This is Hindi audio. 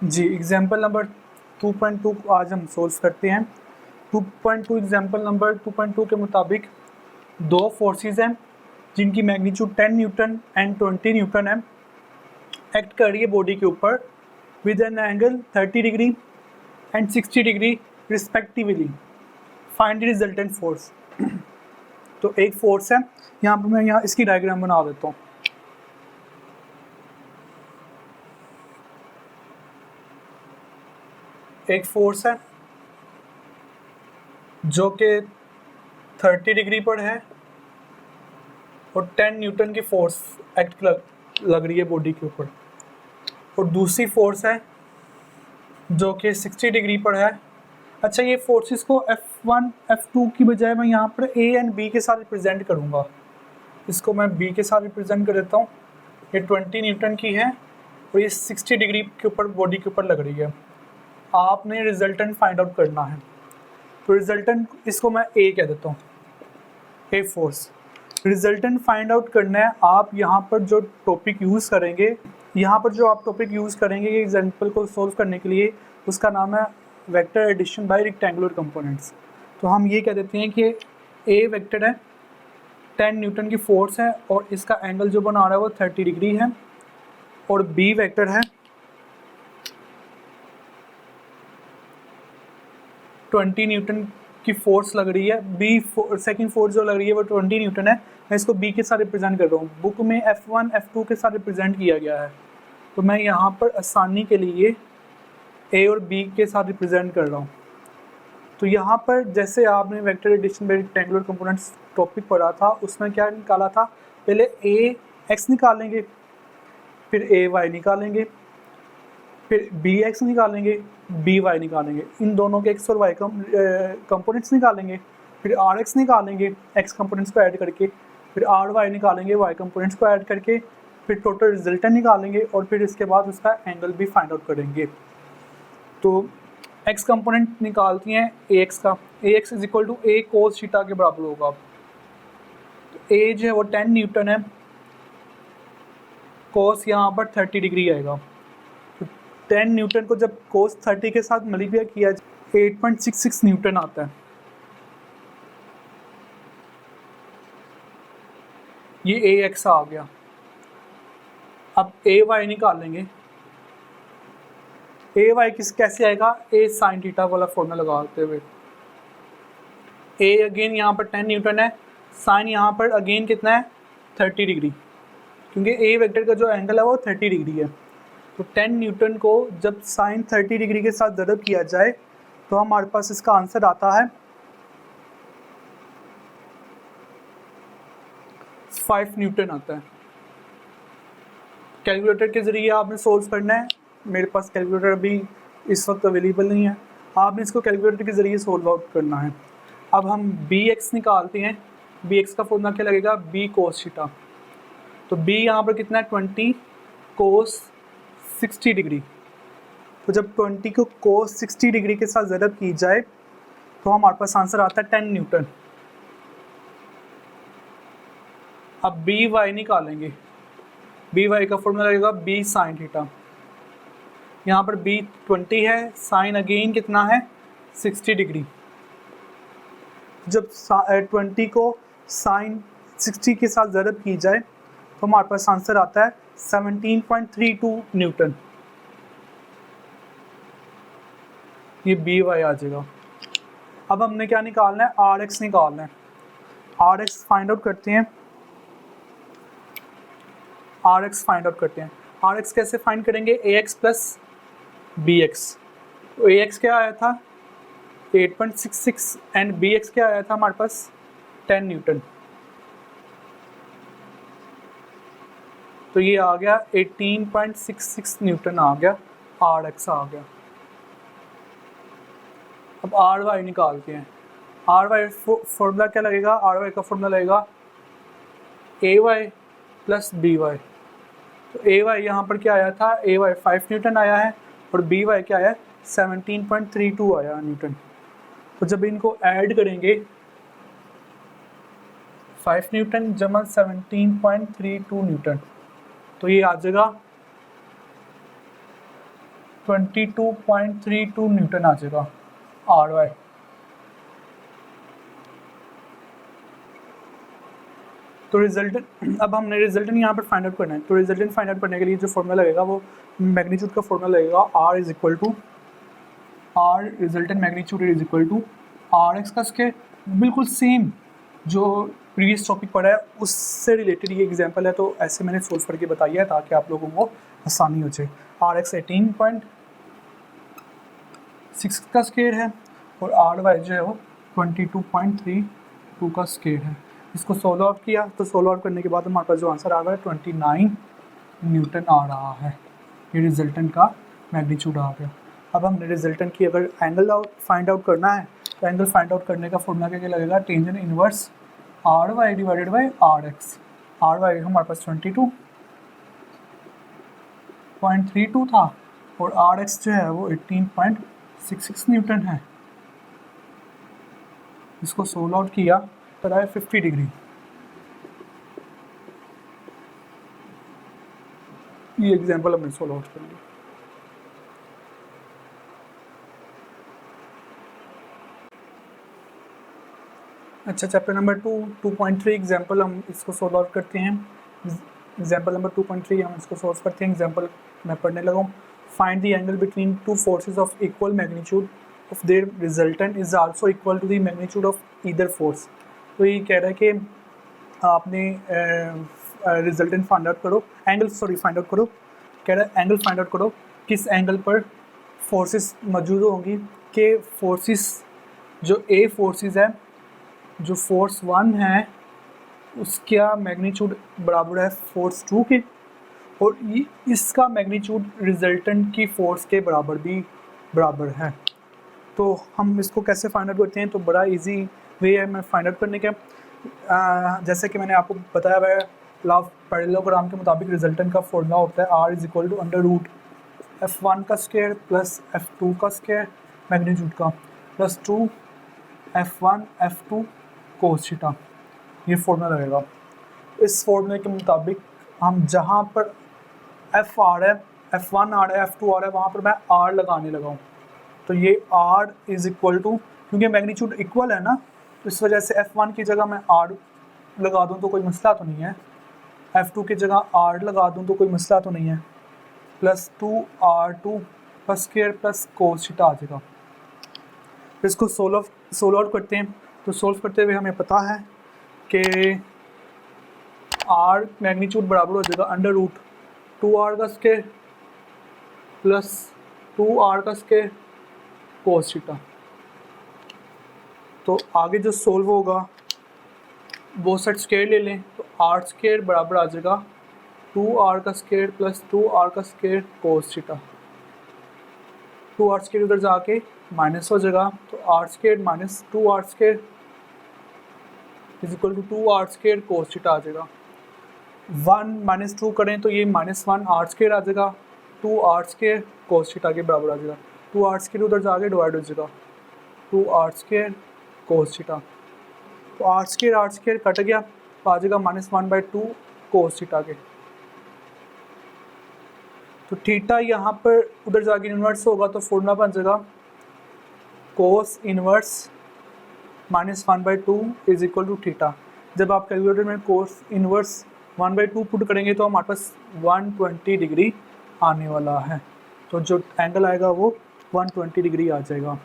जी, एग्जाम्पल नंबर 2.2 को आज हम सोल्व करते हैं। 2.2 एग्जाम्पल नंबर 2.2 के मुताबिक दो फोर्सेस हैं जिनकी मैग्नीट्यूड 10 न्यूटन एंड 20 न्यूटन है, एक्ट कर रही है बॉडी के ऊपर with an angle 30 degree and 60 degree respectively. Find the resultant force. तो एक फोर्स है, यहाँ पर मैं यहाँ इसकी डायग्राम बना देता हूँ। एक फोर्स है जो कि 30 डिग्री पर है और 10 न्यूटन की फोर्स एक्ट लग रही है बॉडी के ऊपर, और दूसरी फोर्स है जो कि 60 डिग्री पर है। अच्छा, ये फोर्सेस को F1 F2 की बजाय मैं यहाँ पर A एंड B के साथ रिप्रेजेंट करूँगा। इसको मैं B के साथ रिप्रेजेंट कर देता हूँ। ये 20 न्यूटन की है और ये 60 डिग्री के ऊपर बॉडी के ऊपर लग रही है। आपने रिजल्टेंट फाइंड आउट करना है। तो रिजल्टेंट इसको मैं A कह देता हूँ, A force. Resultant find out करना है। आप यहाँ पर जो टॉपिक यूज़ करेंगे, ये एग्जाम्पल को सोल्व करने के लिए, उसका नाम है vector addition by rectangular components. तो हम ये कह देते हैं कि A वेक्टर है, 10 न्यूटन की फोर्स है और इसका एंगल जो बना रहा है वो 30 डिग्री है, और B वेक्टर है 20 न्यूटन की फोर्स लग रही है। सेकंड फोर्स जो लग रही है वो 20 न्यूटन है। मैं इसको B के साथ रिप्रेजेंट कर रहा हूँ। बुक में F1 F2 के साथ रिप्रेजेंट किया गया है, तो मैं यहाँ पर आसानी के लिए A और B के साथ रिप्रेजेंट कर रहा हूँ। तो यहाँ पर जैसे आपने vector addition by rectangular components topic पढ़ा था, उसमें क्या निकाला था, पहले A x निकालेंगे, फिर A y निकालेंगे, फिर B x निकालेंगे, B y निकालेंगे, इन दोनों के x और y कंपोनेंट्स निकालेंगे, फिर R x निकालेंगे x कंपोनेंट्स को ऐड करके, फिर R y निकालेंगे y कंपोनेंट्स को ऐड करके, फिर टोटल रिजल्टेंट निकालेंगे और फिर इसके बाद उसका एंगल भी फाइंड आउट करेंगे। तो x कंपोनेंट निकालती हैं ax का, ax is equal to a cos theta के बराबर होगा। तो a जो है वो 10 न्यूटन है, cos यहाँ पर 30 डिग्री आएगा। तो 10 न्यूटन को जब cos 30 के साथ मल्टीप्लाई किया जाए 8.66 न्यूटन आता है। ये ax आ गया। अब ay निकालेंगे। ay कैसे आएगा, a sin थीटा वाला फॉर्मूला लगाते हुए। a अगेन यहाँ पर 10 न्यूटन है, साइन यहाँ पर अगेन कितना है 30 डिग्री, क्योंकि a वेक्टर का जो एंगल है वो 30 डिग्री है। तो 10 न्यूटन को जब साइन 30 डिग्री के साथ ज़रब किया जाए तो हमारे पास इसका आंसर आता है 5 न्यूटन आता है। कैलकुलेटर के ज़रिए आपने सोल्व करना है। मेरे पास कैलकुलेटर अभी इस वक्त अवेलेबल नहीं है, आपने इसको कैलकुलेटर के ज़रिए सोल्व आउट करना है। अब हम bx निकालते हैं। bx का फॉर्मूला क्या लगेगा, b cos थीटा। तो b यहाँ पर कितना है 20 cos 60 डिग्री। तो जब 20 को cos 60 डिग्री के साथ ज़रब की जाए तो हमारे पास आंसर आता है 10 न्यूटन। अब by निकालेंगे। by का फॉर्मूला लगेगा b sin थीटा। यहाँ पर b 20 है, साइन अगेन कितना है 60 डिग्री। जब 20 को साइन 60 के साथ ज़रब की जाए तो हमारे पास आंसर आता है 17.32 न्यूटन। ये बी वाई आ जाएगा। अब हमने क्या निकालना है, आर एक्स निकालना है। आर एक्स फाइंड आउट करते हैं। आर एक्स कैसे फाइंड करेंगे, ए एक्स प्लस बी एक्स। तो ए एक्स क्या आया था 8.66 एंड बी एक्स क्या आया था हमारे पास 10 न्यूटन। तो ये आ गया 18.66 न्यूटन आ गया, आर एक्स आ गया। अब आर वाई निकालते हैं। आर वाई फॉर्मूला क्या लगेगा, आर वाई का फॉर्मूला लगेगा ए वाई प्लस बी वाई। तो ए वाई यहाँ पर क्या आया था, ए वाई 5 न्यूटन आया है और बी वाई क्या आया 17.32 आया न्यूटन। तो जब इनको ऐड करेंगे 5 न्यूटन जमा 17.32 न्यूटन, तो ये आ जाएगा 22.32 न्यूटन आ जाएगा आर वाई। तो रिजल्टेंट, अब हमने रिजल्टेंट यहाँ पर फाइंड आउट करना है। तो रिजल्टेंट फाइंड आउट करने के लिए जो फॉर्मूला लगेगा वो मैग्नीट्यूड का फॉर्मूला लगेगा, R is equal to R resultant magnitude is equal to R X का स्क्वायर। बिल्कुल सेम जो प्रीवियस टॉपिक पढ़ा है उससे रिलेटेड ये एग्जांपल है, तो ऐसे मैंने सोल्व करके बताया है ताकि आप लोगों को आसानी हो जाए। आर एक्स 18.6 का स्क्वायर है और आर वाई जो है वो 22.32 का स्क्वायर है। इसको सोल्व आउट किया तो सोल्व आउट करने के बाद हमारे पास जो आंसर आ रहा है 29 न्यूटन आ रहा है। ये रिजल्टेंट का मैग्नीट्यूड आ गया। अब हमने रिजल्टेंट की अगर एंगल फाइंड आउट करना है तो एंगल फाइंड आउट करने का फॉर्मूला क्या लगेगा, tangent inverse R Y divided by R X. R Y हमारे पास 22.32 था और आर एक्स जो है वो 18.66 न्यूटन है। इसको सोल्व आउट किया तो आया 50 डिग्री। ये एग्जांपल हमने सोल्व आउट कर लिया। अच्छा, चैप्टर नंबर 2.3 एग्जांपल हम इसको सोल्व आउट करते हैं। एग्जांपल नंबर 2.3 हम इसको सोल्व करते हैं। एग्जांपल मैं पढ़ने लगा हूँ। Find the angle between two forces of equal magnitude of their resultant is also equal to the magnitude of either force. तो ये कह रहा है कि आपने रिजल्टेंट फाइंड आउट करो, फाइंड आउट करो। कह रहा है एंगल फाइंड आउट करो किस एंगल पर फोर्सेस मौजूद होंगी, कि फोर्सेस जो ए फोर्सेस है, जो फोर्स 1 है उसका मैग्नीट्यूड बराबर है फोर्स 2 के, और इसका मैग्नीट्यूड रिजल्टेंट की फोर्स के बराबर है। तो हम इसको कैसे फाइंड आउट करते हैं, तो बड़ा इजी वे है मैं फाइंड आउट करने का। जैसे कि मैंने आपको बताया हुआ है लॉ ऑफ पैरेललोग्राम के मुताबिक रिजल्टेंट का फॉर्मूला होता है R is equal to under root F1 का स्क्वायर प्लस F2 का स्क्वायर मैग्नीट्यूड का plus 2 F1 F2 cos theta. ये फॉर्मूला रहेगा। इस फॉर्मूले के मुताबिक हम जहाँ पर F आ रहा है, F1 आ रहा है, F2 आ रहा है, वहाँ पर मैं R लगाने लगा हूँ। तो ये R इज इक्वल टू, क्योंकि मैग्नीट्यूड इक्वल है ना, तो इस वजह से F1 की जगह मैं R लगा दूँ तो कोई मसला तो नहीं है, F2 की जगह R लगा दूँ तो कोई मसला तो नहीं है, प्लस 2R2 का स्क्वायर प्लस कोस थीटा आ जाएगा। फिर इसको सोल्व आउट करते हैं। तो सोल्व करते हुए हमें पता है कि R मैग्नीट्यूड बराबर हो जाएगा अंडर रूट 2R का स्क्वायर प्लस 2R का स्क्वायर कोस थीटा। तो आगे जो सोल्व होगा वो साइड स्क्वायर ले लें, तो R स्क्वायर बराबर आ जाएगा 2R का स्क्वायर प्लस 2R का square cos theta. 2R square उधर जाके माइनस हो जाएगा, तो R square minus 2R square is equal to 2R square cos theta आ जाएगा। 1 माइनस 2 करें तो ये -1 R स्क्वायर आ जाएगा, 2R स्क्वायर कोस थीटा के बराबर आ जाएगा। 2R स्क्वायर उधर जाके डिवाइड हो जाएगा, 2R स्क्वायर कोस थीटा। तो R स्क्वायर कट गया तो आ जाएगा -1/2 कोस थीटा के। तो थीटा यहाँ पर उधर जाके इन्वर्स होगा तो फॉर्मूला बन जाएगा cos inverse -1/2 is equal to theta. जब आप कैलकुलेटर में कोस इन्वर्स 1/2 पुट करेंगे तो हमारे पास 120 डिग्री आने वाला है। तो जो एंगल आएगा वो 120 डिग्री आ जाएगा।